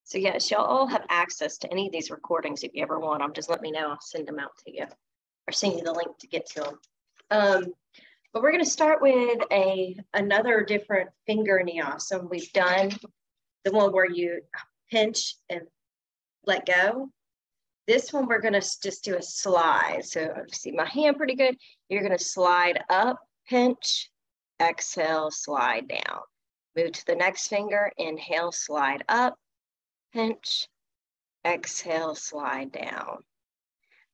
So yes, y'all all have access to any of these recordings if you ever want them. Just let me know. I'll send them out to you or send you the link to get to them. But we're going to start with another different finger nyasam. We've done the one where you pinch and let go. This one, we're going to just do a slide. So see my hand pretty good. You're going to slide up, pinch, exhale, slide down. Move to the next finger, inhale, slide up, pinch, exhale, slide down,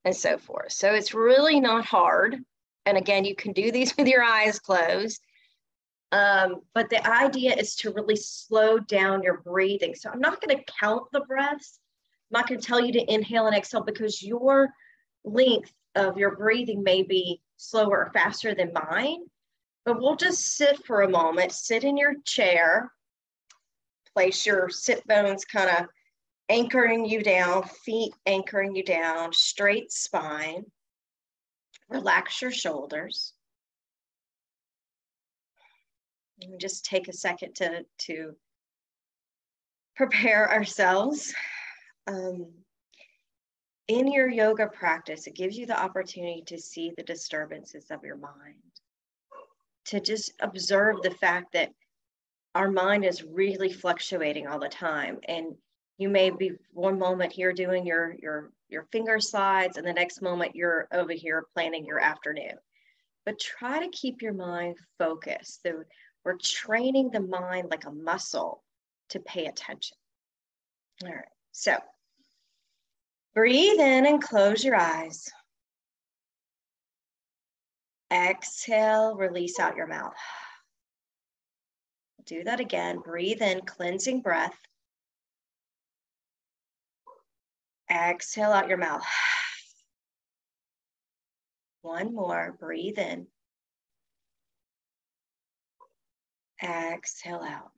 and so forth. So it's really not hard. And again, you can do these with your eyes closed. But the idea is to really slow down your breathing. So I'm not going to count the breaths. I'm not going to tell you to inhale and exhale because your length of your breathing may be slower or faster than mine. But we'll just sit for a moment, sit in your chair, place your sit bones kind of anchoring you down, feet anchoring you down, straight spine. Relax your shoulders. And just take a second to prepare ourselves. In your yoga practice, it gives you the opportunity to see the disturbances of your mind, to just observe the fact that our mind is really fluctuating all the time. And you may be one moment here doing your finger slides, and the next moment you're over here planning your afternoon. But try to keep your mind focused. So we're training the mind like a muscle to pay attention. All right, so breathe in and close your eyes. Exhale, release out your mouth. Do that again. Breathe in, cleansing breath. Exhale out your mouth. One more. Breathe in. Exhale out.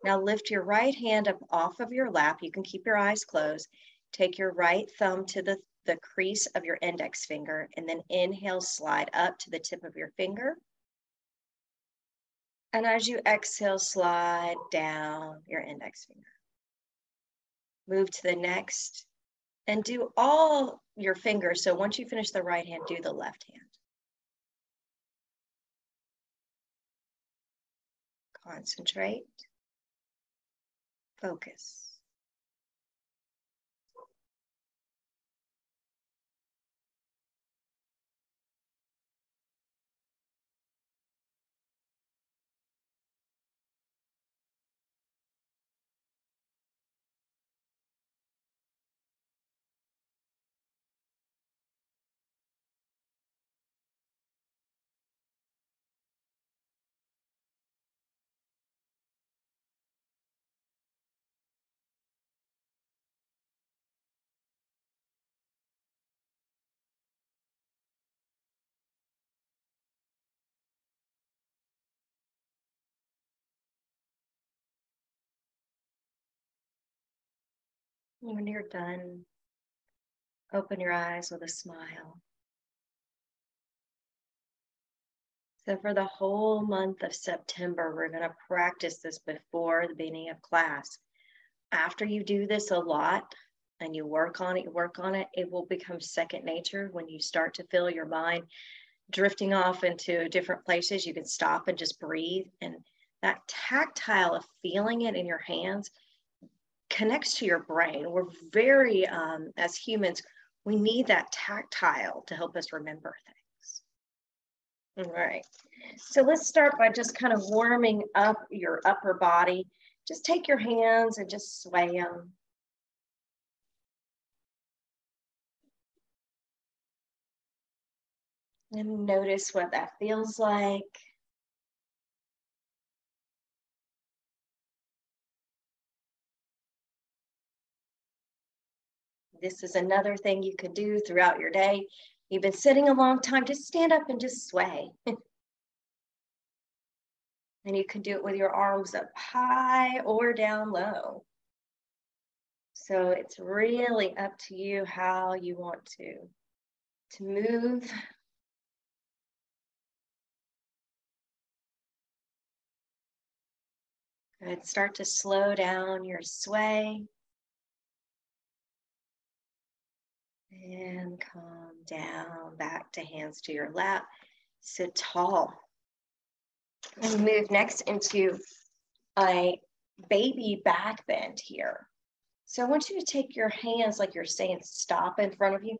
Now lift your right hand up off of your lap. You can keep your eyes closed. Take your right thumb to the crease of your index finger, and then inhale, slide up to the tip of your finger. And as you exhale, slide down your index finger. Move to the next and do all your fingers. So once you finish the right hand, do the left hand. Concentrate. Focus. When you're done, open your eyes with a smile. So for the whole month of September, we're going to practice this before the beginning of class. After you do this a lot and you work on it, it will become second nature. When you start to feel your mind drifting off into different places, you can stop and just breathe. And that tactile of feeling it in your hands connects to your brain. We're very, as humans, we need that tactile to help us remember things. All right, so let's start by just kind of warming up your upper body. Just take your hands and just sway them. And notice what that feels like. This is another thing you could do throughout your day. You've been sitting a long time, just stand up and just sway. And you can do it with your arms up high or down low. So it's really up to you how you want to move. Good. Start to slow down your sway. And calm down, back to hands to your lap. Sit tall. And move next into a baby back bend here. So I want you to take your hands like you're saying stop in front of you.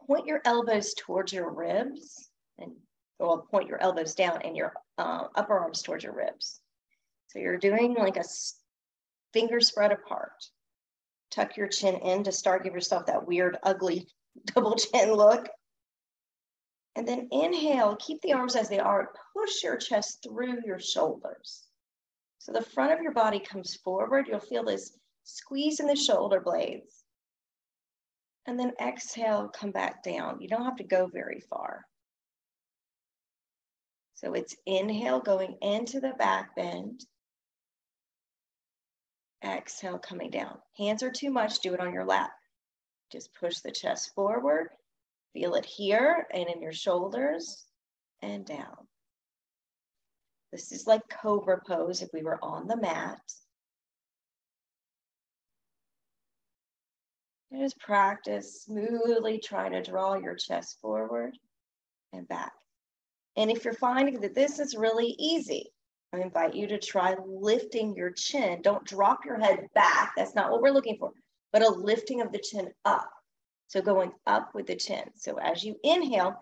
Point your elbows towards your ribs and point your elbows down and your upper arms towards your ribs. So you're doing like a finger spread apart. Tuck your chin in to start, give yourself that weird, ugly double chin look. And then inhale, keep the arms as they are, push your chest through your shoulders. So the front of your body comes forward. You'll feel this squeeze in the shoulder blades. And then exhale, come back down. You don't have to go very far. So it's inhale, going into the back bend. Exhale, coming down. Hands are too much, do it on your lap. Just push the chest forward. Feel it here and in your shoulders and down. This is like cobra pose if we were on the mat. And just practice smoothly trying to draw your chest forward and back. And if you're finding that this is really easy, I invite you to try lifting your chin. Don't drop your head back. That's not what we're looking for, but a lifting of the chin up. So going up with the chin. So as you inhale,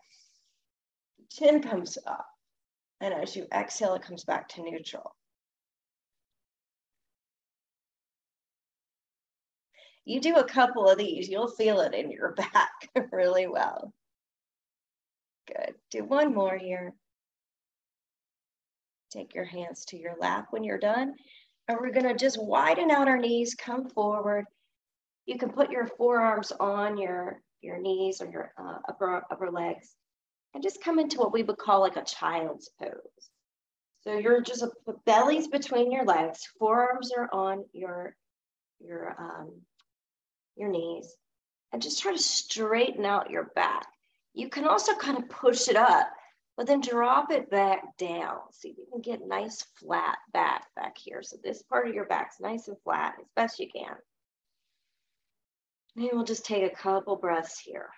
chin comes up. And as you exhale, it comes back to neutral. You do a couple of these, you'll feel it in your back really well. Good. Do one more here. Take your hands to your lap when you're done. And we're going to just widen out our knees, come forward. You can put your forearms on your knees or your upper legs and just come into what we would call like a child's pose. So you're just belly's between your legs, forearms are on your knees, and just try to straighten out your back. You can also kind of push it up, but then drop it back down. See if you can get nice flat back here. So this part of your back's nice and flat as best you can. Maybe we'll just take a couple breaths here.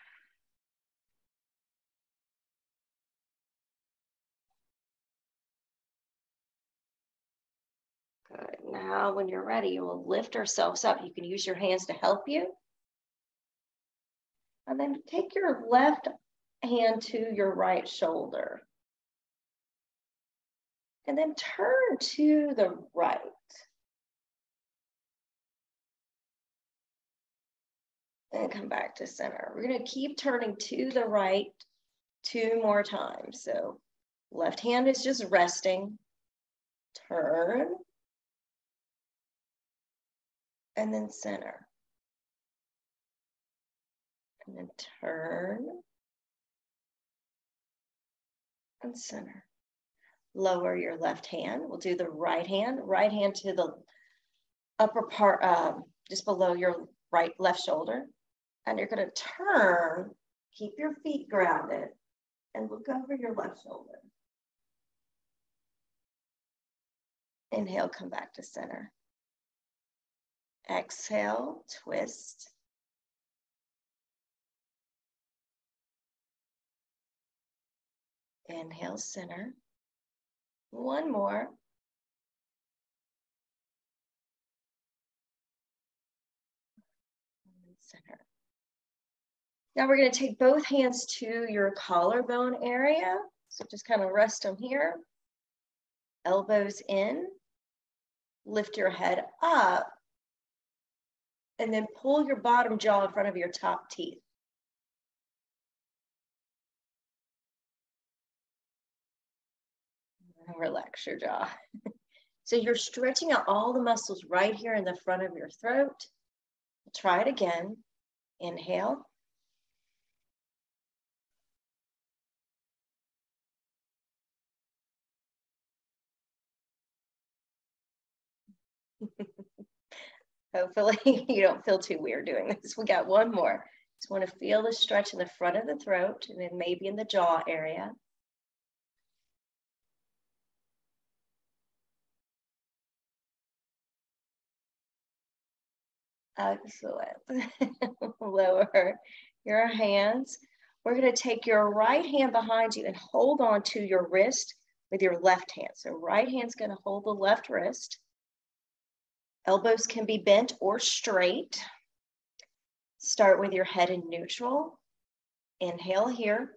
Good. Now, when you're ready, we'll lift ourselves up. You can use your hands to help you. And then take your left hand to your right shoulder. And then turn to the right. And come back to center. We're going to keep turning to the right 2 more times. So left hand is just resting. Turn. And then center. And then turn. And center. Lower your left hand. We'll do the right hand to the upper part, just below your left shoulder. And you're going to turn, keep your feet grounded, and look over your left shoulder. Inhale, come back to center. Exhale, twist. Inhale, center. One more. Center. Now we're going to take both hands to your collarbone area. So just kind of rest them here. Elbows in. Lift your head up. And then pull your bottom jaw in front of your top teeth. And relax your jaw. So you're stretching out all the muscles right here in the front of your throat. Try it again. Inhale. Hopefully you don't feel too weird doing this. We got one more. Just want to feel the stretch in the front of the throat and then maybe in the jaw area. Excellent. Lower your hands. We're going to take your right hand behind you and hold on to your wrist with your left hand. So right hand's going to hold the left wrist. Elbows can be bent or straight. Start with your head in neutral. Inhale here.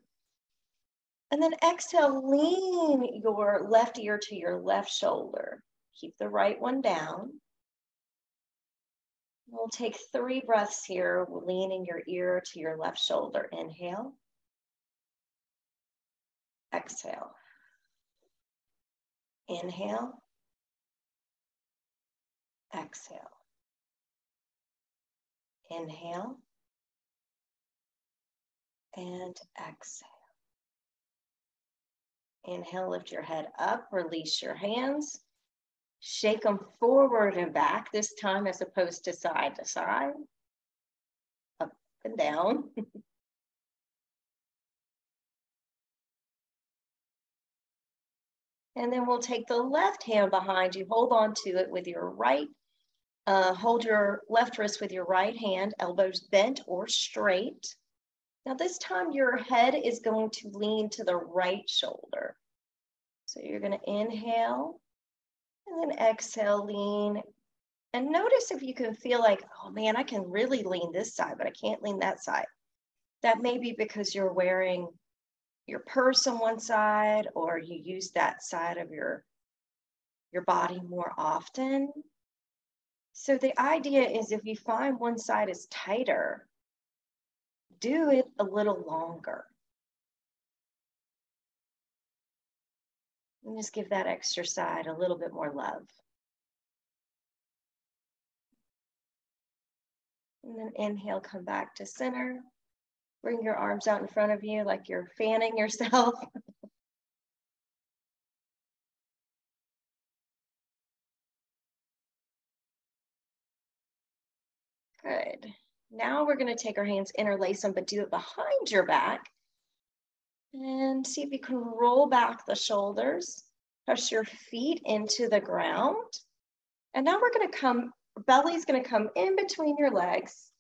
And then exhale, lean your left ear to your left shoulder. Keep the right one down. We'll take 3 breaths here, leaning your ear to your left shoulder. Inhale. Exhale. Inhale. Exhale. Inhale. And exhale. Inhale, lift your head up, release your hands. Shake them forward and back this time as opposed to side, up and down. And then we'll take the left hand behind you, hold on to it with your right, hold your left wrist with your right hand, elbows bent or straight. Now this time your head is going to lean to the right shoulder. So you're going to inhale and then exhale, lean. And notice if you can feel like, oh man, I can really lean this side, but I can't lean that side. That may be because you're wearing your purse on one side, or you use that side of your body more often. So the idea is if you find one side is tighter, do it a little longer. And just give that extra side a little bit more love. And then inhale, come back to center. Bring your arms out in front of you like you're fanning yourself. Good. Now we're going to take our hands, interlace them, but do it behind your back. And see if you can roll back the shoulders. Press your feet into the ground. And now we're going to come, belly's going to come in between your legs.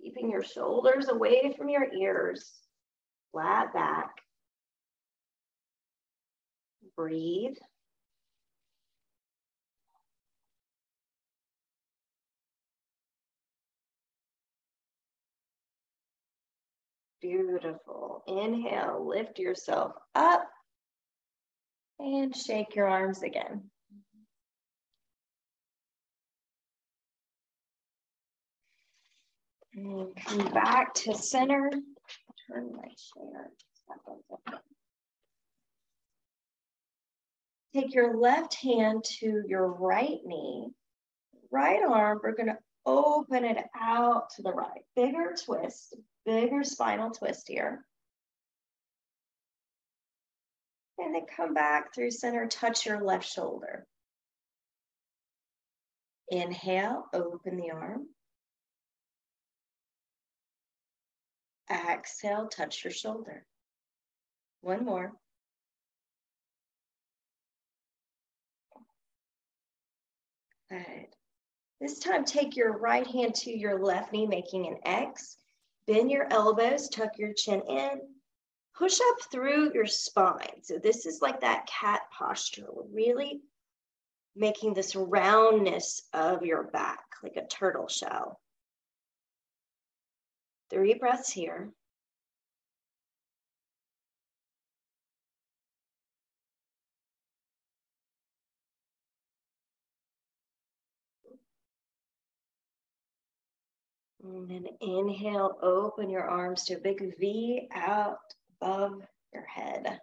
Keeping your shoulders away from your ears. Flat back. Breathe. Beautiful. Inhale, lift yourself up and shake your arms again. And come back to center. Turn my chair. Take your left hand to your right knee. Right arm, we're going to open it out to the right. Bigger twist, bigger spinal twist here. And then come back through center, touch your left shoulder. Inhale, open the arm. Exhale, touch your shoulder. One more. Good. This time, take your right hand to your left knee, making an X. Bend your elbows, tuck your chin in. Push up through your spine. So this is like that cat posture. We're really making this roundness of your back, like a turtle shell. 3 breaths here. And then inhale, open your arms to a big V out above your head.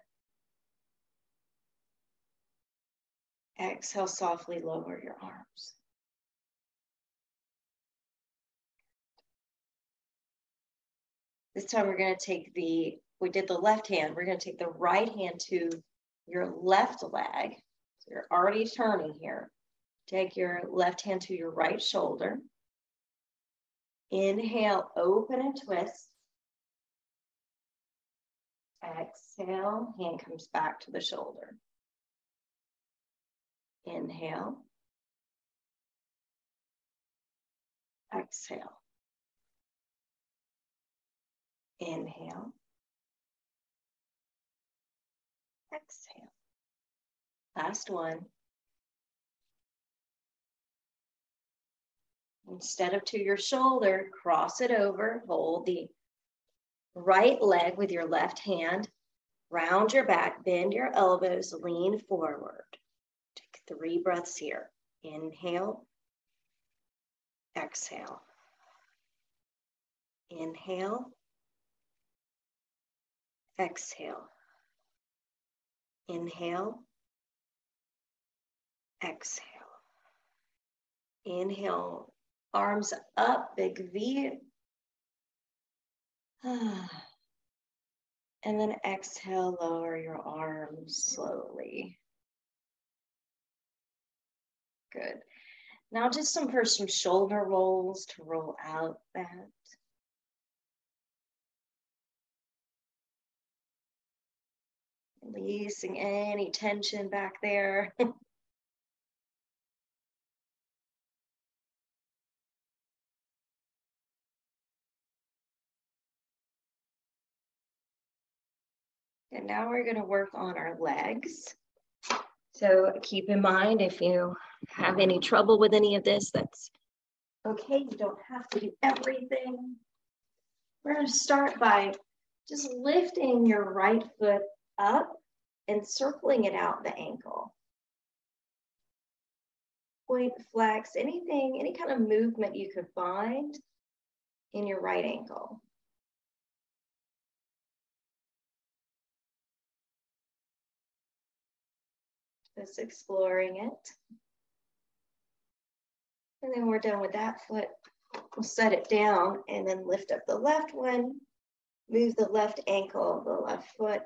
Exhale, softly lower your arms. This time we're going to take we did the left hand, we're going to take the right hand to your left leg. So you're already turning here. Take your left hand to your right shoulder. Inhale, open and twist. Exhale, hand comes back to the shoulder. Inhale. exhale. Inhale, exhale. Last one. Instead of to your shoulder, cross it over, hold the right leg with your left hand, round your back, bend your elbows, lean forward. Take 3 breaths here. Inhale, exhale. Inhale, exhale. Inhale, exhale. Inhale, arms up, big V. And then exhale, lower your arms slowly. Good. Now just for some shoulder rolls to roll out that. Releasing any tension back there. And now we're going to work on our legs. So keep in mind, if you have any trouble with any of this, that's okay. You don't have to do everything. We're going to start by just lifting your right foot up and circling it out the ankle. Point, flex, anything, any kind of movement you could find in your right ankle. Just exploring it. And then we're done with that foot. We'll set it down and then lift up the left one. Move the left ankle, the left foot.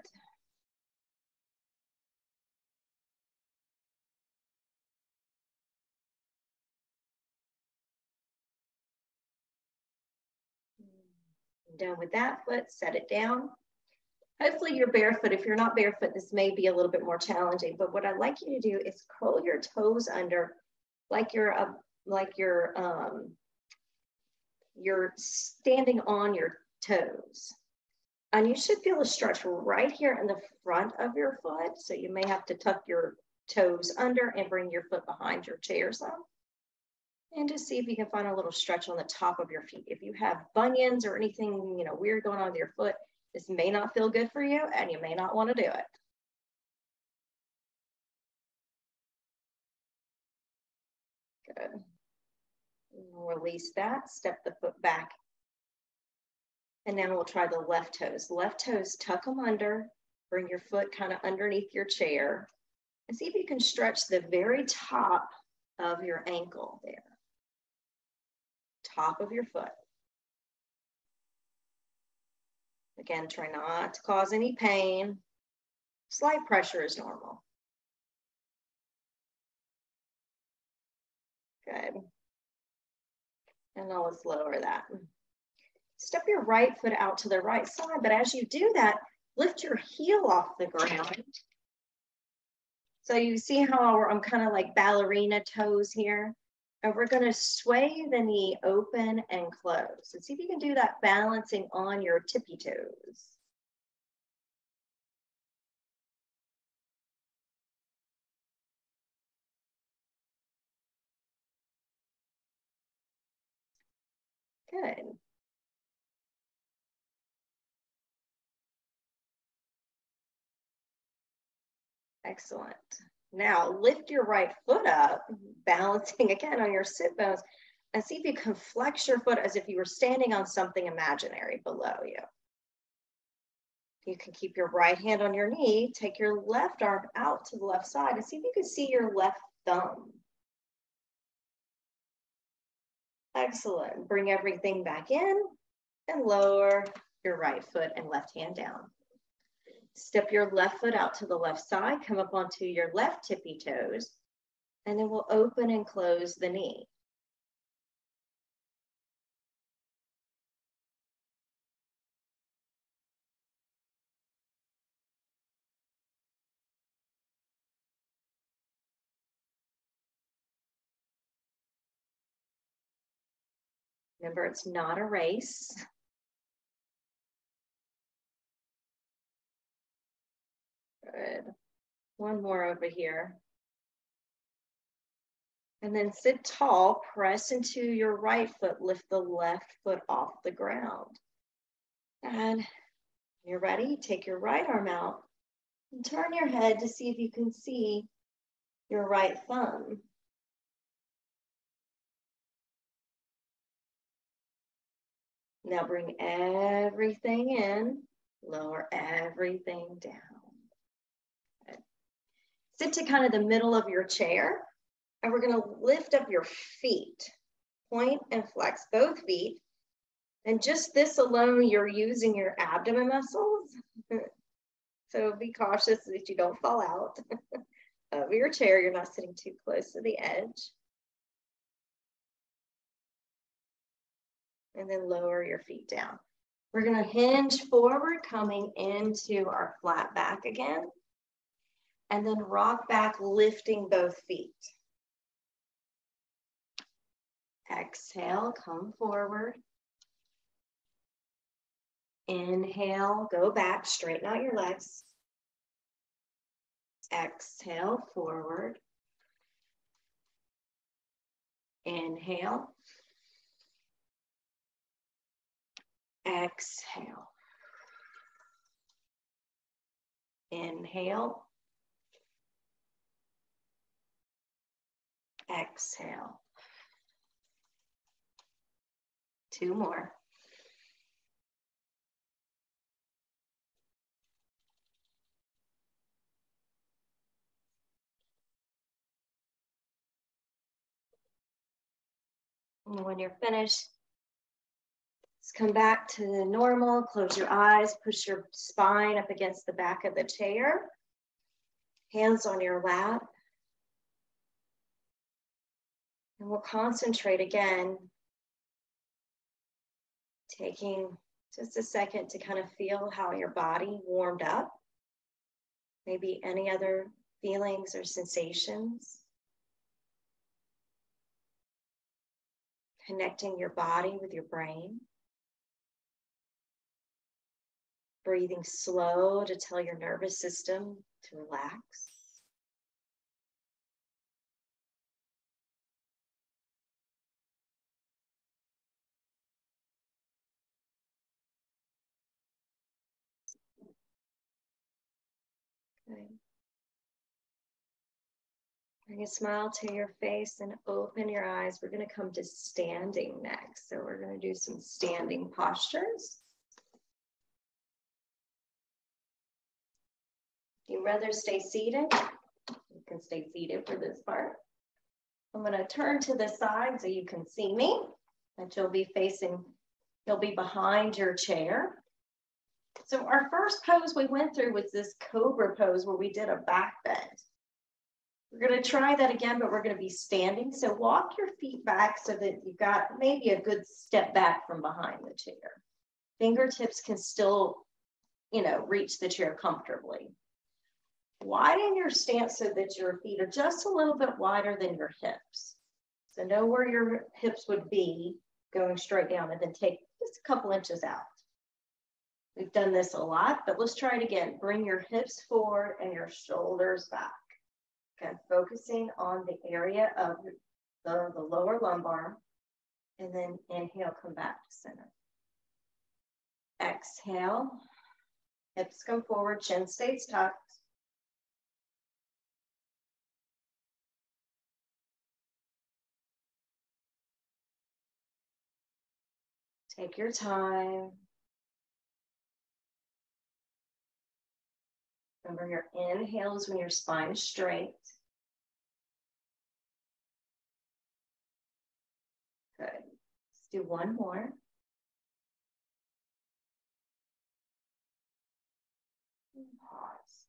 Done with that foot, set it down. Hopefully you're barefoot. If you're not barefoot, this may be a little bit more challenging, but what I'd like you to do is curl your toes under like you're standing on your toes. And you should feel a stretch right here in the front of your foot. So you may have to tuck your toes under and bring your foot behind your chair some. And just see if you can find a little stretch on the top of your feet. If you have bunions or anything, weird going on with your foot, this may not feel good for you and you may not want to do it. Good. Release that, step the foot back. And now we'll try the left toes. Left toes, tuck them under, bring your foot kind of underneath your chair, and see if you can stretch the very top of your ankle there. Top of your foot. Again, try not to cause any pain. Slight pressure is normal. Good. And now let's lower that. Step your right foot out to the right side, but as you do that, lift your heel off the ground. So you see how I'm kind of like ballerina toes here? And we're going to sway the knee open and close. And see if you can do that balancing on your tippy toes. Good. Excellent. Now lift your right foot up, balancing again on your sit bones, and see if you can flex your foot as if you were standing on something imaginary below you. You can keep your right hand on your knee, take your left arm out to the left side, and see if you can see your left thumb. Excellent. Bring everything back in and lower your right foot and left hand down. Step your left foot out to the left side, come up onto your left tippy toes, and then we'll open and close the knee. Remember, it's not a race. Good. One more over here. And then sit tall, press into your right foot, lift the left foot off the ground. And you're ready, take your right arm out and turn your head to see if you can see your right thumb. Now bring everything in, lower everything down. Good. Sit to kind of the middle of your chair, and we're gonna lift up your feet. Point and flex both feet. And just this alone, you're using your abdomen muscles. So be cautious that you don't fall out of your chair. You're not sitting too close to the edge. And then lower your feet down. We're gonna hinge forward, coming into our flat back again. And then rock back, lifting both feet. Exhale, come forward. Inhale, go back, straighten out your legs. Exhale, forward. Inhale. Exhale. Inhale. Exhale. Two more. And when you're finished, just come back to the normal, close your eyes, push your spine up against the back of the chair, hands on your lap. And we'll concentrate again, taking just a second to kind of feel how your body warmed up. Maybe any other feelings or sensations. Connecting your body with your brain. Breathing slow to tell your nervous system to relax. Okay. Bring a smile to your face and open your eyes. We're going to come to standing next. So we're going to do some standing postures. If you'd rather stay seated, you can stay seated for this part. I'm going to turn to the side so you can see me, and you'll be facing, you'll be behind your chair. So our first pose we went through was this cobra pose where we did a back bend. We're going to try that again, but we're going to be standing. So walk your feet back so that you've got maybe a good step back from behind the chair. Fingertips can still, reach the chair comfortably. Widen your stance so that your feet are just a little bit wider than your hips. So know where your hips would be going straight down, and then take just a couple inches out. We've done this a lot, but let's try it again. Bring your hips forward and your shoulders back. Okay, focusing on the area of the lower lumbar, and then inhale, come back to center. Exhale, hips come forward, chin stays tucked. Take your time. Remember, your inhale is when your spine is straight. Good. Let's do one more. Pause.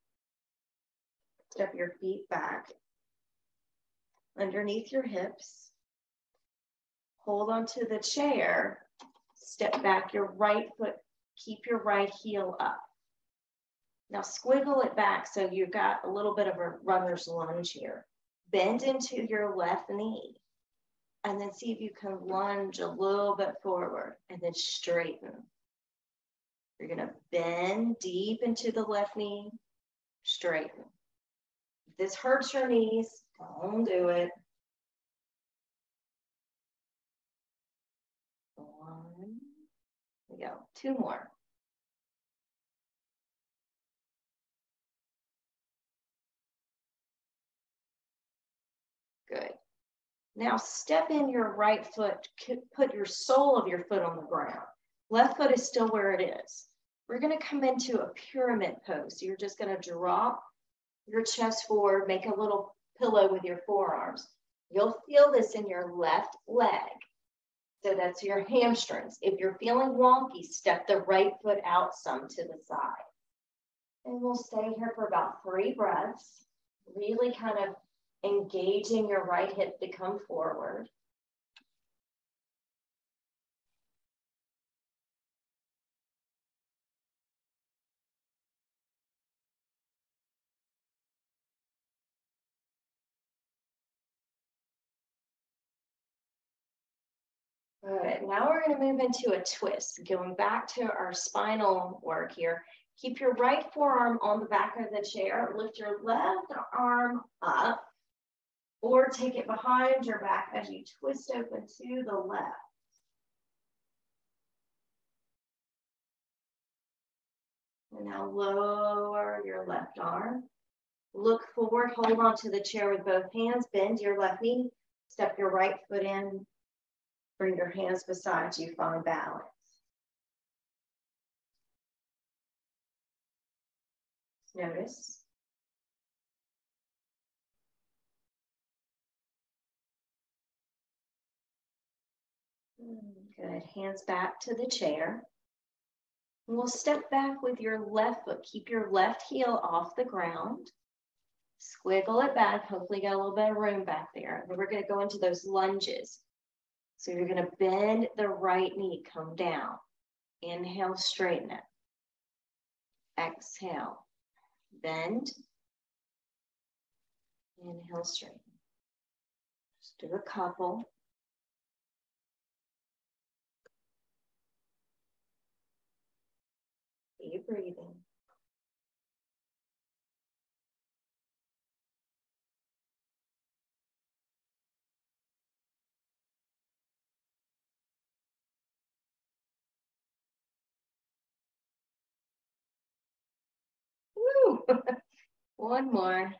Step your feet back underneath your hips. Hold onto the chair. Step back your right foot. Keep your right heel up. Now squiggle it back so you've got a little bit of a runner's lunge here. Bend into your left knee. And then see if you can lunge a little bit forward and then straighten. You're going to bend deep into the left knee, straighten. If this hurts your knees, don't do it. One, there we go, 2 more. Good. Now step in your right foot, put your sole of your foot on the ground. Left foot is still where it is. We're going to come into a pyramid pose. So you're just going to drop your chest forward, make a little pillow with your forearms. You'll feel this in your left leg. So that's your hamstrings. If you're feeling wonky, step the right foot out some to the side. And we'll stay here for about 3 breaths, really kind of engaging your right hip to come forward. Good. Now we're going to move into a twist. Going back to our spinal work here. Keep your right forearm on the back of the chair. Lift your left arm up or take it behind your back as you twist open to the left. And now lower your left arm. Look forward, hold on to the chair with both hands. Bend your left knee. Step your right foot in. Bring your hands beside you, find balance. Notice. Good, hands back to the chair. And we'll step back with your left foot. Keep your left heel off the ground. Squiggle it back, hopefully got a little bit of room back there. And then we're gonna go into those lunges. So you're gonna bend the right knee, come down. Inhale, straighten it. Exhale, bend. Inhale, straighten. Just do a couple. Keep breathing. Woo! One more.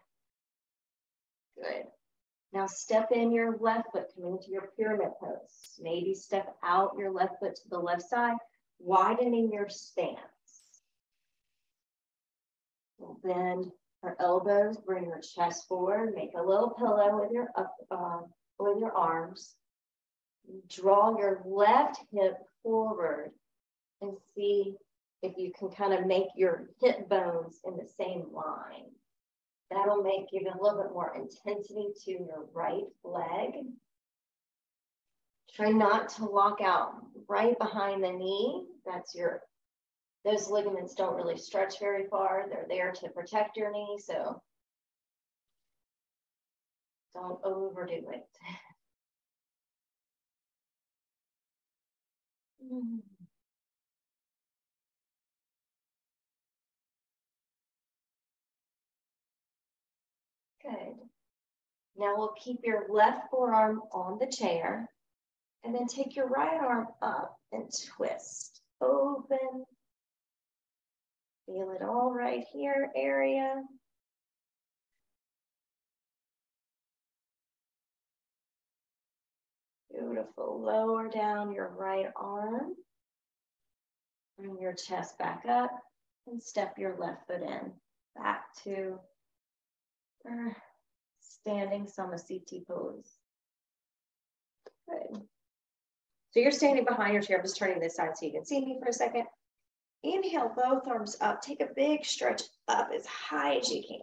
Good. Now step in your left foot, come into your pyramid pose. Maybe step out your left foot to the left side, widening your stance. We'll bend our elbows, bring your chest forward, make a little pillow with your arms. Draw your left hip forward and see if you can kind of make your hip bones in the same line. That'll give a little bit more intensity to your right leg. Try not to lock out right behind the knee. Those ligaments don't really stretch very far. They're there to protect your knee, so don't overdo it. Good. Now we'll keep your left forearm on the chair and then take your right arm up and twist. Open. Feel it all right here, area. Beautiful. Lower down your right arm. Bring your chest back up and step your left foot in. Back to standing Samasthiti pose. Good. So you're standing behind your chair. I'm just turning this side so you can see me for a second. Inhale, both arms up. Take a big stretch up as high as you can.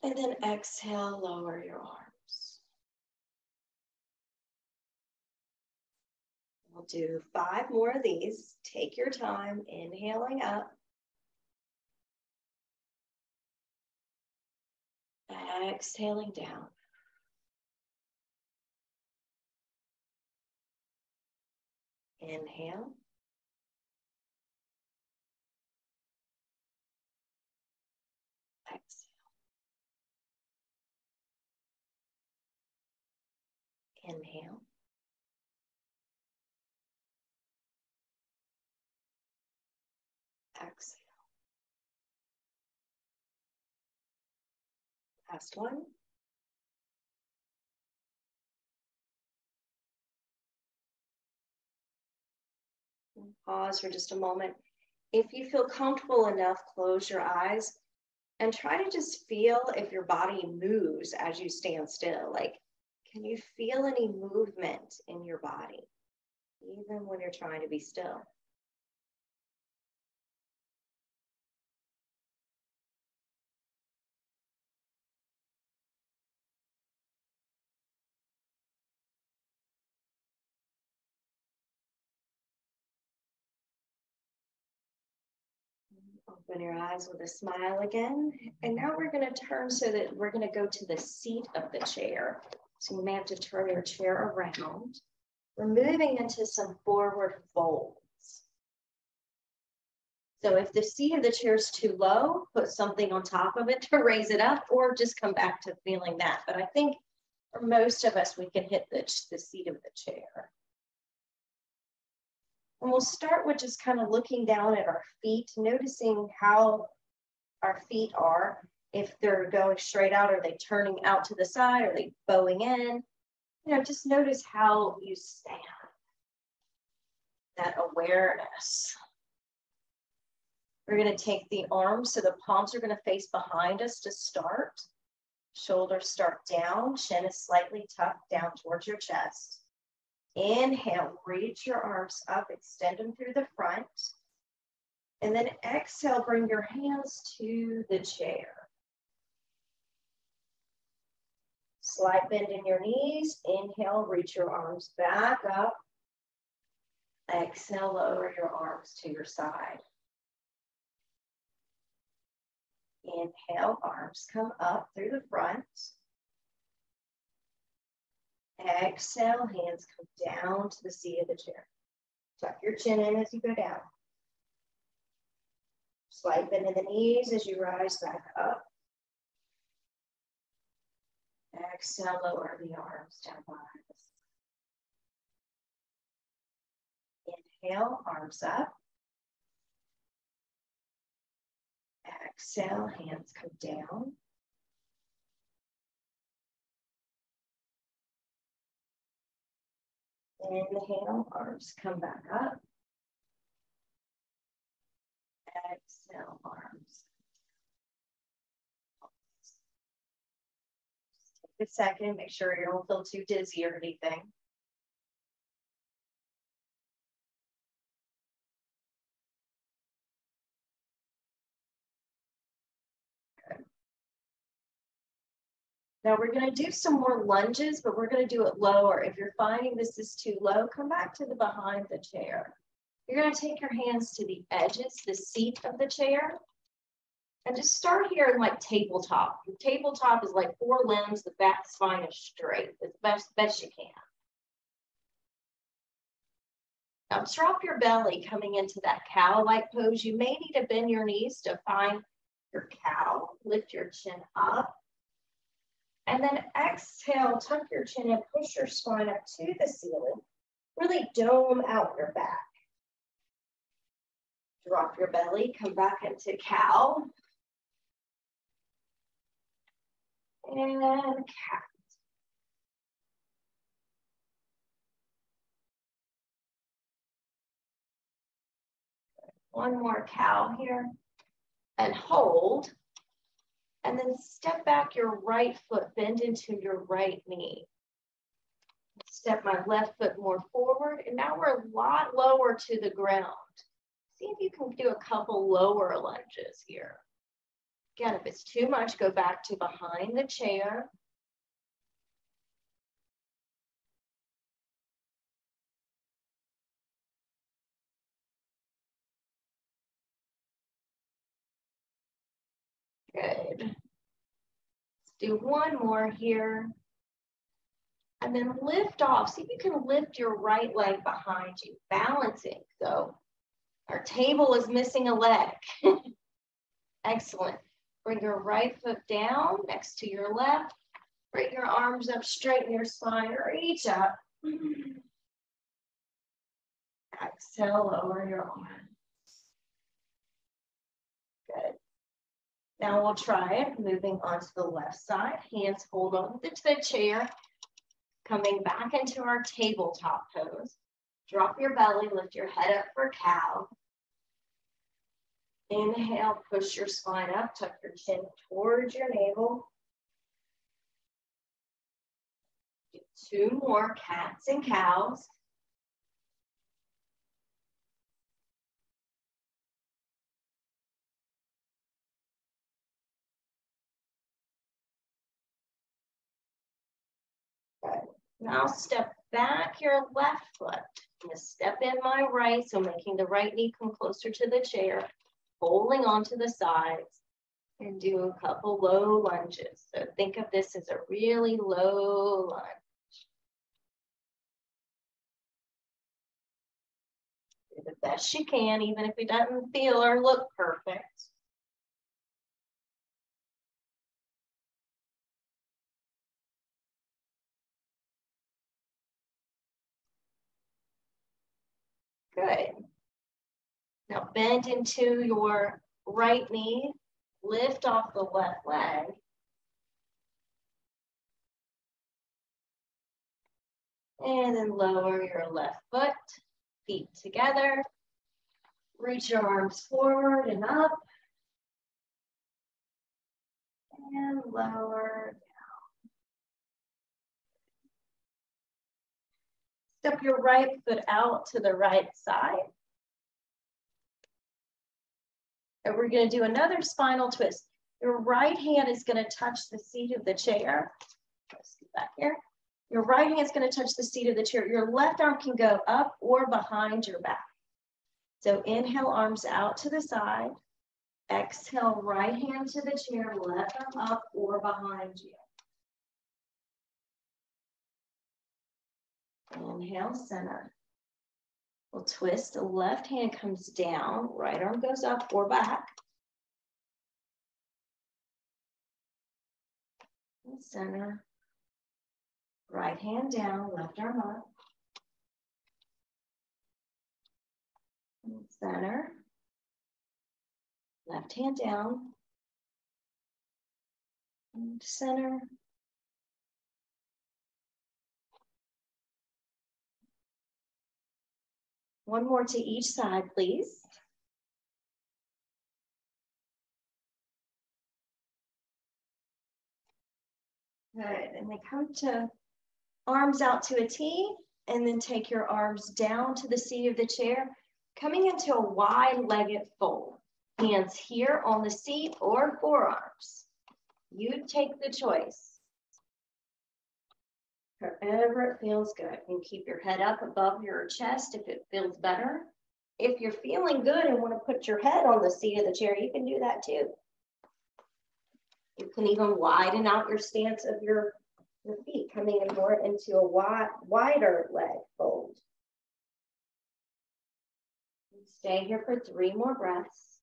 And then exhale, lower your arms. We'll do 5 more of these. Take your time, inhaling up. Exhaling down. Inhale. Exhale. Inhale. Exhale. Last one. Pause for just a moment. If you feel comfortable enough, close your eyes and try to just feel if your body moves as you stand still. Like, can you feel any movement in your body, even when you're trying to be still? Open your eyes with a smile again. And now we're going to turn so that we're going to go to the seat of the chair. So you may have to turn your chair around. We're moving into some forward folds. So if the seat of the chair is too low, put something on top of it to raise it up, or just come back to feeling that. But I think for most of us, we can hit the seat of the chair. And we'll start with just kind of looking down at our feet, noticing how our feet are. If they're going straight out, are they turning out to the side? Are they bowing in? You know, just notice how you stand. That awareness. We're going to take the arms, so the palms are going to face behind us to start. Shoulders start down, chin is slightly tucked down towards your chest. Inhale, reach your arms up, extend them through the front. And then exhale, bring your hands to the chair. Slight bend in your knees. Inhale, reach your arms back up. Exhale, lower your arms to your side. Inhale, arms come up through the front. Exhale, hands come down to the seat of the chair. Tuck your chin in as you go down. Slight bend in the knees as you rise back up. Exhale, lower the arms down behind us. Inhale, arms up. Exhale, hands come down. Inhale, arms come back up. Exhale, arms. Just take a second, make sure you don't feel too dizzy or anything. Now we're going to do some more lunges, but we're going to do it lower. If you're finding this is too low, come back to the behind the chair. You're going to take your hands to the edges, the seat of the chair, and just start here in like tabletop. The tabletop is like 4 limbs, the back spine is straight as best you can. Now drop your belly coming into that cow-like pose. You may need to bend your knees to find your cow. Lift your chin up. And then exhale, tuck your chin and push your spine up to the ceiling. Really dome out your back. Drop your belly, come back into cow. And cat. One more cow here. And hold. And then step back your right foot, bend into your right knee. Step my left foot more forward, and now we're a lot lower to the ground. See if you can do a couple lower lunges here. Again, if it's too much, go back to behind the chair. Good. Let's do one more here. And then lift off. See if you can lift your right leg behind you, balancing. So our table is missing a leg. Excellent. Bring your right foot down next to your left. Bring your arms up, straighten your spine, reach up. Exhale, lower your arms. Good. Now we'll try it, moving onto the left side. Hands hold on to the chair. Coming back into our tabletop pose. Drop your belly, lift your head up for cow. Inhale, push your spine up, tuck your chin towards your navel. Do 2 more, cats and cows. Good. Now step back your left foot. I'm gonna step in my right, so making the right knee come closer to the chair, holding onto the sides, and do a couple low lunges. So think of this as a really low lunge. Do the best you can, even if it doesn't feel or look perfect. Good. Now bend into your right knee, lift off the left leg. And then lower your left foot, feet together. Reach your arms forward and up. And lower down. Step your right foot out to the right side. And we're going to do another spinal twist. Your right hand is going to touch the seat of the chair. Let's get back here. Your right hand is going to touch the seat of the chair. Your left arm can go up or behind your back. So inhale, arms out to the side. Exhale, right hand to the chair, left arm up or behind you. Inhale, center. We'll twist, the left hand comes down, right arm goes up or back. And center. Right hand down, left arm up. And center. Left hand down. And center. One more to each side, please. Good, and then come to arms out to a T, and then take your arms down to the seat of the chair, coming into a wide-legged fold. Hands here on the seat or forearms. You take the choice. However it feels good. And keep your head up above your chest if it feels better. If you're feeling good and want to put your head on the seat of the chair, you can do that too. You can even widen out your stance of your feet, coming in more into a wider leg fold. Stay here for 3 more breaths.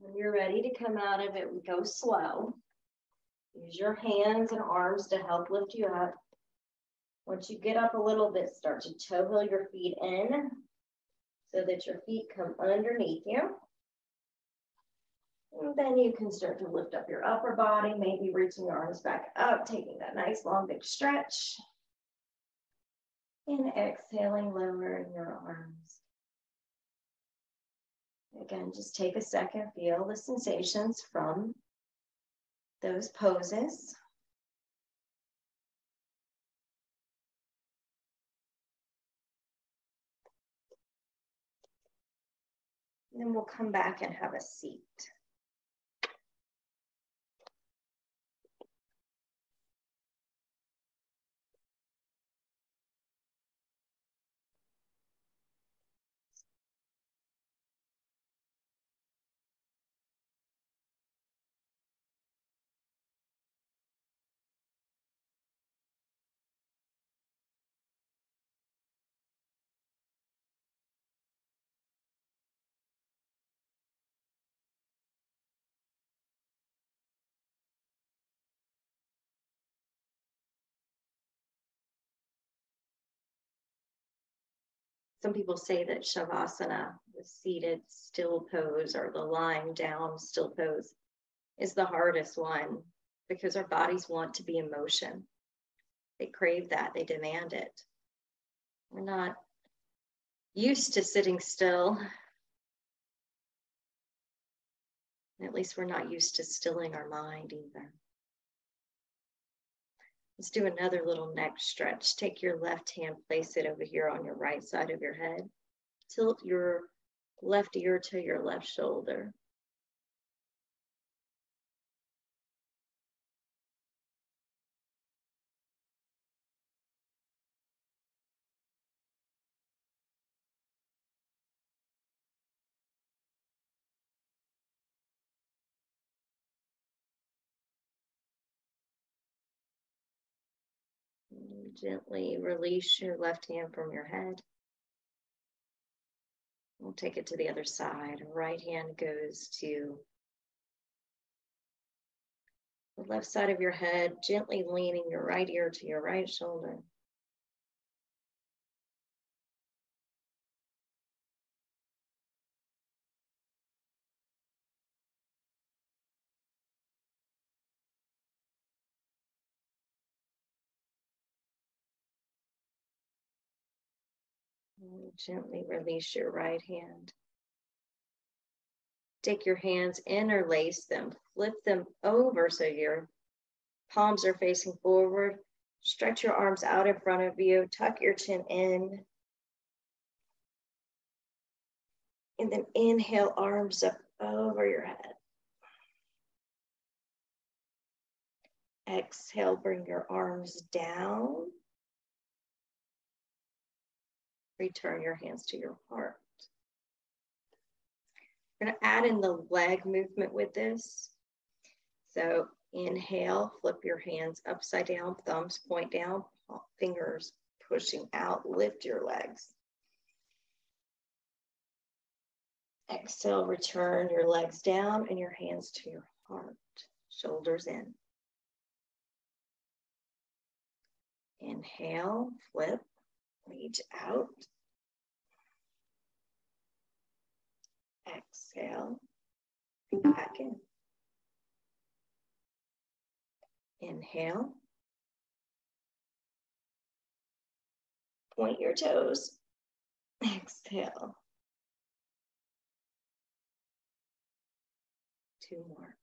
When you're ready to come out of it, we go slow. Use your hands and arms to help lift you up. Once you get up a little bit, start to toe heel your feet in so that your feet come underneath you. And then you can start to lift up your upper body, maybe reaching your arms back up, taking that nice long big stretch. And exhaling, lowering your arms. Again, just take a second, feel the sensations from those poses. then we'll come back and have a seat. Some people say that Shavasana, the seated still pose or the lying down still pose, is the hardest one because our bodies want to be in motion. They crave that, they demand it. We're not used to sitting still. At least we're not used to stilling our mind either. Let's do another little neck stretch. Take your left hand, place it over here on your right side of your head. Tilt your left ear to your left shoulder. Gently release your left hand from your head. We'll take it to the other side. Right hand goes to the left side of your head, gently leaning your right ear to your right shoulder. And gently release your right hand. Take your hands, interlace them, flip them over so your palms are facing forward. Stretch your arms out in front of you, tuck your chin in. And then inhale, arms up over your head. Exhale, bring your arms down. Return your hands to your heart. We're going to add in the leg movement with this. So inhale, flip your hands upside down, thumbs point down, fingers pushing out, lift your legs. Exhale, return your legs down and your hands to your heart, shoulders in. Inhale, flip, reach out. Exhale, back in. Inhale. Point your toes. Exhale. 2 more.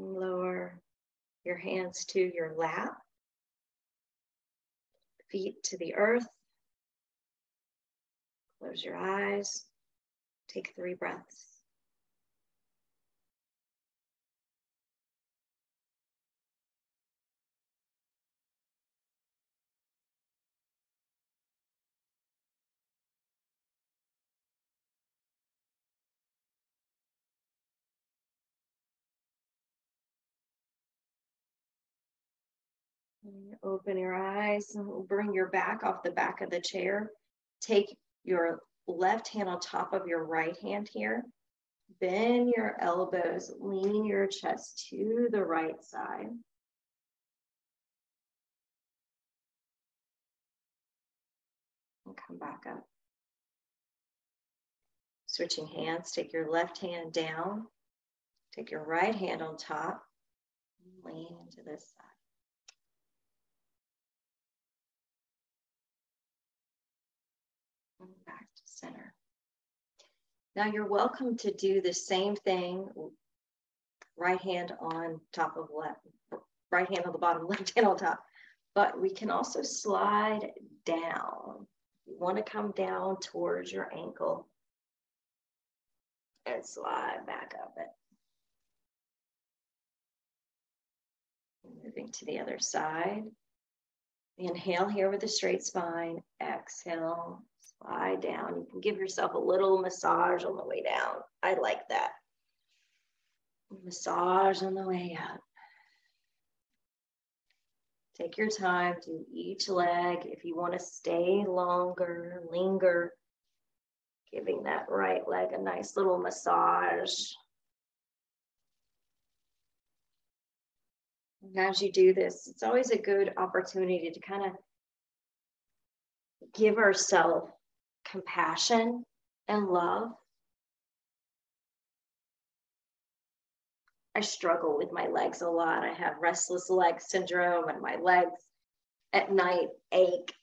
Lower your hands to your lap, feet to the earth. Close your eyes. Take 3 breaths. Open your eyes and bring your back off the back of the chair. Take your left hand on top of your right hand here. Bend your elbows, lean your chest to the right side. And come back up. Switching hands, take your left hand down. Take your right hand on top. Lean into this side. center. Now you're welcome to do the same thing, right hand on top of left, right hand on the bottom, left hand on top, but we can also slide down. You want to come down towards your ankle and slide back up it. Moving to the other side. Inhale here with a straight spine. Exhale, slide down. You can give yourself a little massage on the way down. I like that. Massage on the way up. Take your time, do each leg. If you want to stay longer, linger, giving that right leg a nice little massage. And as you do this, it's always a good opportunity to kind of give ourselves compassion and love. I struggle with my legs a lot. I have restless leg syndrome and my legs at night ache.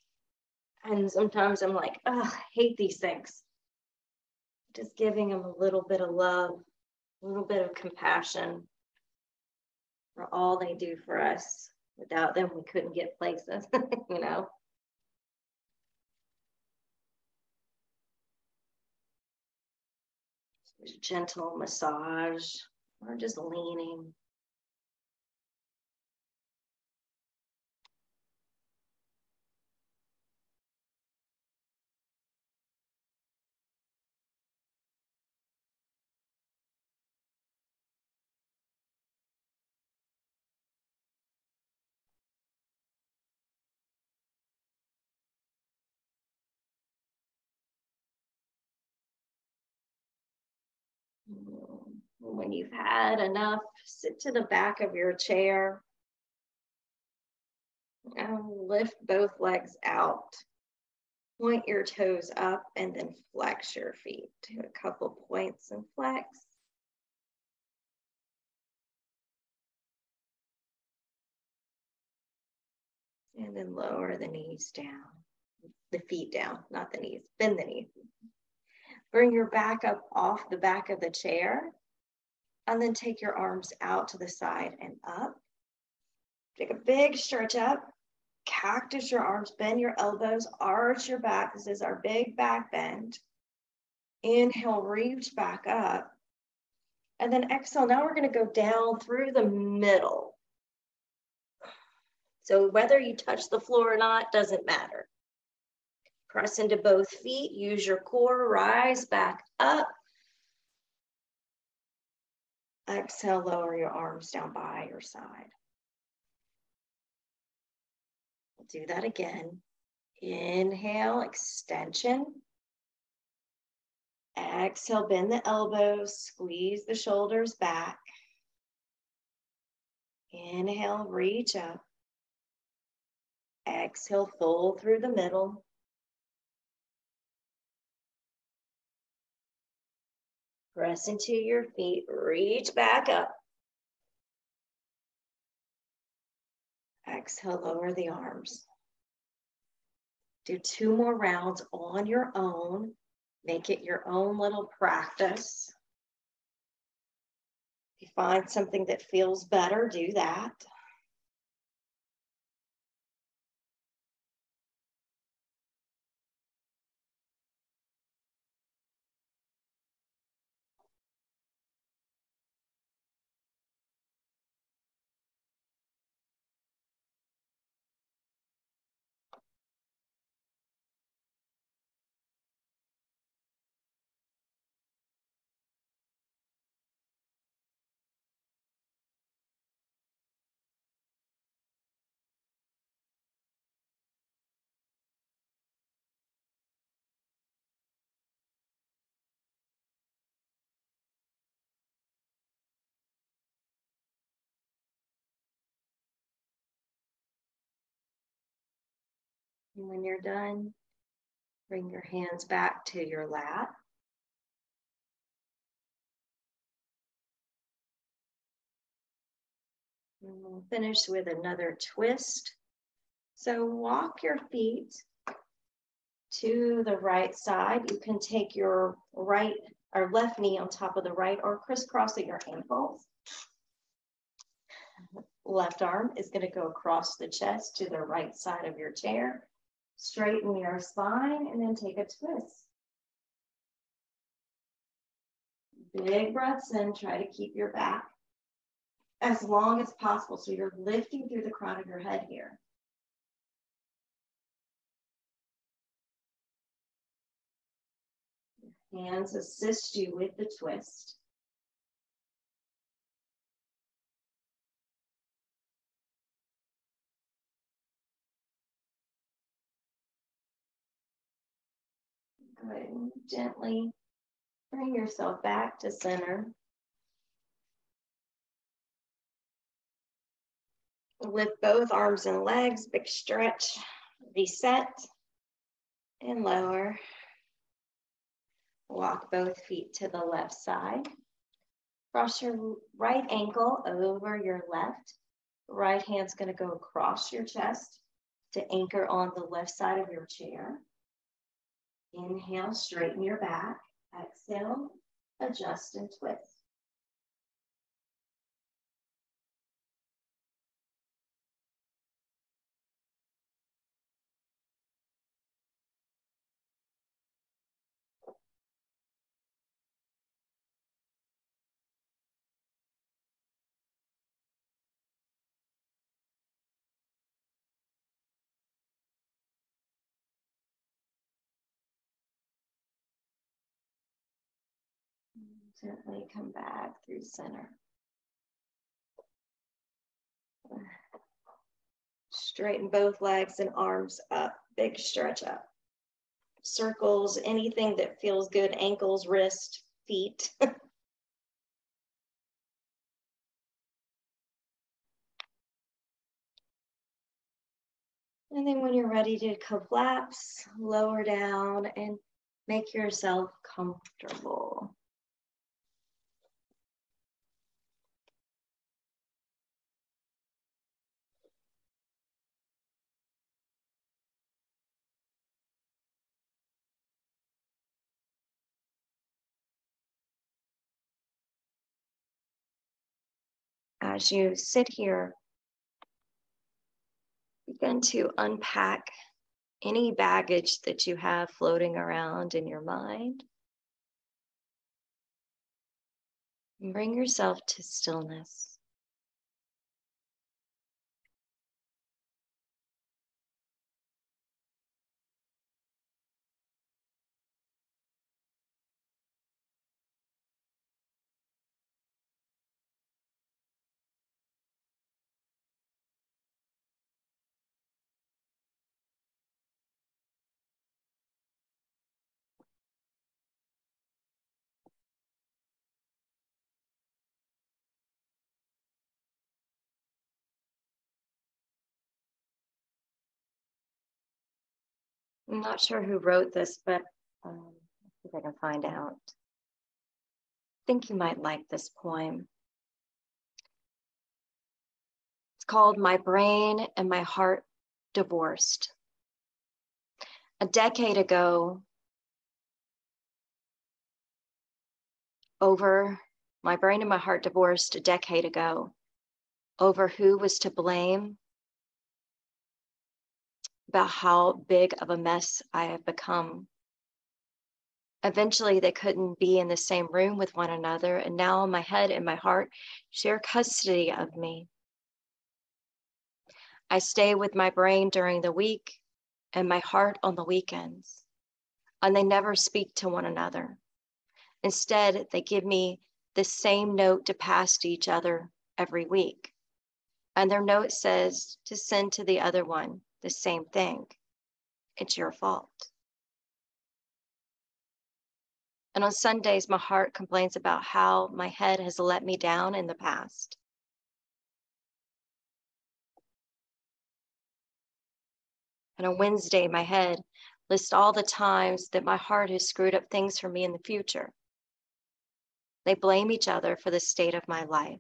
And sometimes I'm like, oh, I hate these things. Just giving them a little bit of love, a little bit of compassion for all they do for us. Without them, we couldn't get places, you know. Just gentle massage or just leaning. When you've had enough, sit to the back of your chair and lift both legs out. Point your toes up and then flex your feet. Do a couple points and flex. And then lower the knees down, the feet down, not the knees, bend the knees. Bring your back up off the back of the chair and then take your arms out to the side and up. Take a big stretch up, cactus your arms, bend your elbows, arch your back. This is our big back bend. Inhale, reach back up. And then exhale, now we're gonna go down through the middle. So whether you touch the floor or not, doesn't matter. Press into both feet, use your core, rise back up. Exhale, lower your arms down by your side. We'll do that again. Inhale, extension. Exhale, bend the elbows, squeeze the shoulders back. Inhale, reach up. Exhale, fold through the middle. Press into your feet, reach back up. Exhale, lower the arms. Do 2 more rounds on your own. Make it your own little practice. If you find something that feels better, do that. And when you're done, bring your hands back to your lap. And we'll finish with another twist. So walk your feet to the right side. You can take your right or left knee on top of the right or crisscross at your ankles. Left arm is going to go across the chest to the right side of your chair. Straighten your spine and then take a twist. Big breaths in. Try to keep your back as long as possible. So you're lifting through the crown of your head here. Hands assist you with the twist. Good. And gently bring yourself back to center. Lift both arms and legs, big stretch, reset, and lower. Walk both feet to the left side. Cross your right ankle over your left. Right hand's going to go across your chest to anchor on the left side of your chair. Inhale, straighten your back. Exhale, adjust and twist. Gently come back through center. Straighten both legs and arms up. Big stretch up. Circles, anything that feels good. Ankles, wrist, feet. And then when you're ready to collapse, lower down and make yourself comfortable. As you sit here, begin to unpack any baggage that you have floating around in your mind. And bring yourself to stillness. I'm not sure who wrote this, but I think I can find out. I think you might like this poem. It's called My Brain and My Heart Divorced. A decade ago, my brain and my heart divorced a decade ago over who was to blame, about how big of a mess I have become. Eventually, they couldn't be in the same room with one another, and now my head and my heart share custody of me. I stay with my brain during the week and my heart on the weekends, and they never speak to one another. Instead, they give me the same note to pass to each other every week. And their note says to send to the other one the same thing. It's your fault. And on Sundays, my heart complains about how my head has let me down in the past. And on Wednesday, my head lists all the times that my heart has screwed up things for me in the future. They blame each other for the state of my life.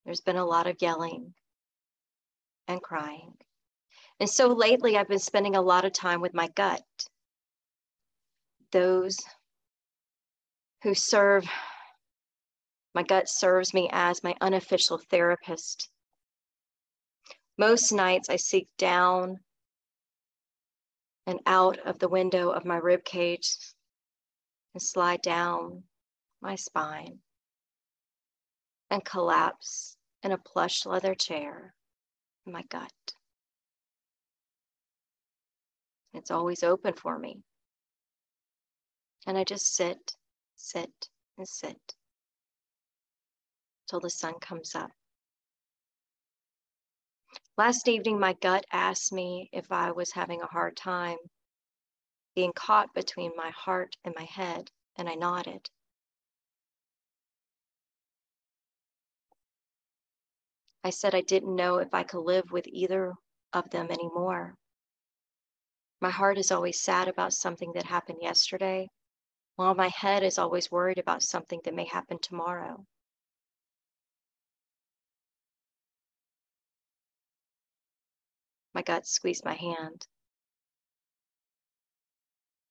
There's been a lot of yelling and crying. And so lately I've been spending a lot of time with my gut. Those who serve, my gut serves me as my unofficial therapist. Most nights I sink down and out of the window of my rib cage and slide down my spine and collapse in a plush leather chair in my gut. It's always open for me. And I just sit, and sit till the sun comes up. Last evening, my gut asked me if I was having a hard time being caught between my heart and my head, and I nodded. I said I didn't know if I could live with either of them anymore. My heart is always sad about something that happened yesterday, while my head is always worried about something that may happen tomorrow. My gut squeezed my hand.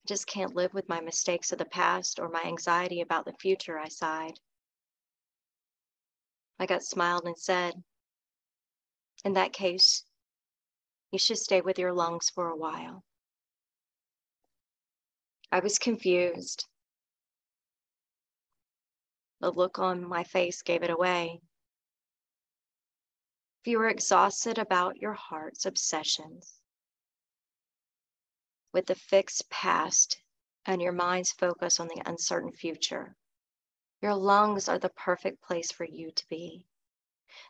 I just can't live with my mistakes of the past or my anxiety about the future, I sighed. My gut smiled and said, in that case, you should stay with your lungs for a while. I was confused. The look on my face gave it away. If you were exhausted about your heart's obsessions with the fixed past and your mind's focus on the uncertain future, your lungs are the perfect place for you to be.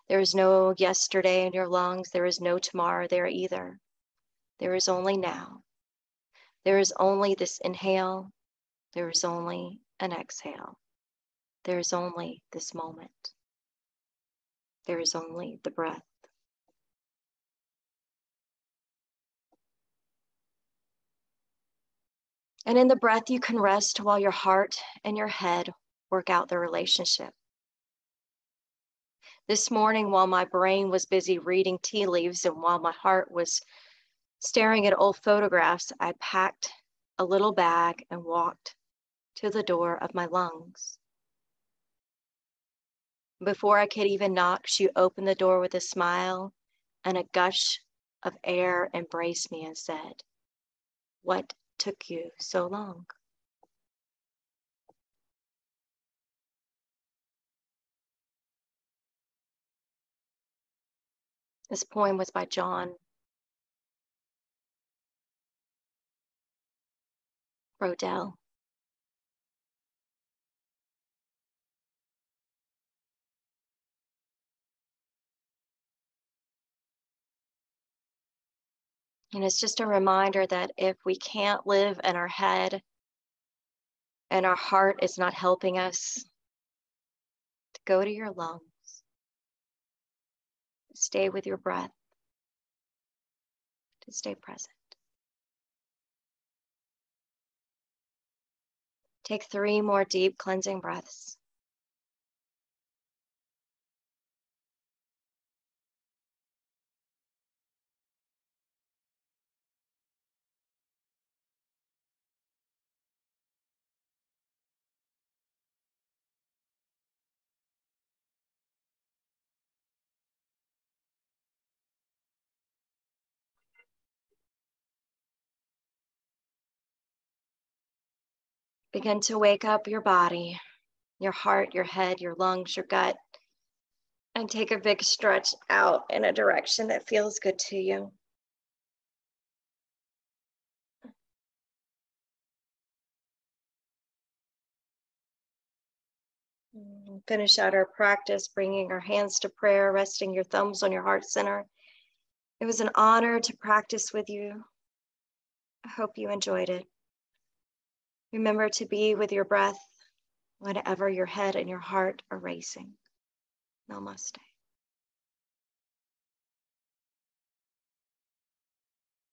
There is no yesterday in your lungs. There is no tomorrow there either. There is only now. There is only this inhale. There is only an exhale. There is only this moment. There is only the breath. And in the breath, you can rest while your heart and your head work out their relationship. This morning, while my brain was busy reading tea leaves and while my heart was staring at old photographs, I packed a little bag and walked to the door of my lungs. Before I could even knock, she opened the door with a smile, and a gush of air embraced me and said, "What took you so long?" This poem was by John Roedel. And it's just a reminder that if we can't live in our head and our heart is not helping us, to go to your lungs, stay with your breath, to stay present. Take 3 more deep cleansing breaths. Begin to wake up your body, your heart, your head, your lungs, your gut, and take a big stretch out in a direction that feels good to you. Finish out our practice, bringing our hands to prayer, resting your thumbs on your heart center. It was an honor to practice with you. I hope you enjoyed it. Remember to be with your breath whenever your head and your heart are racing. Namaste.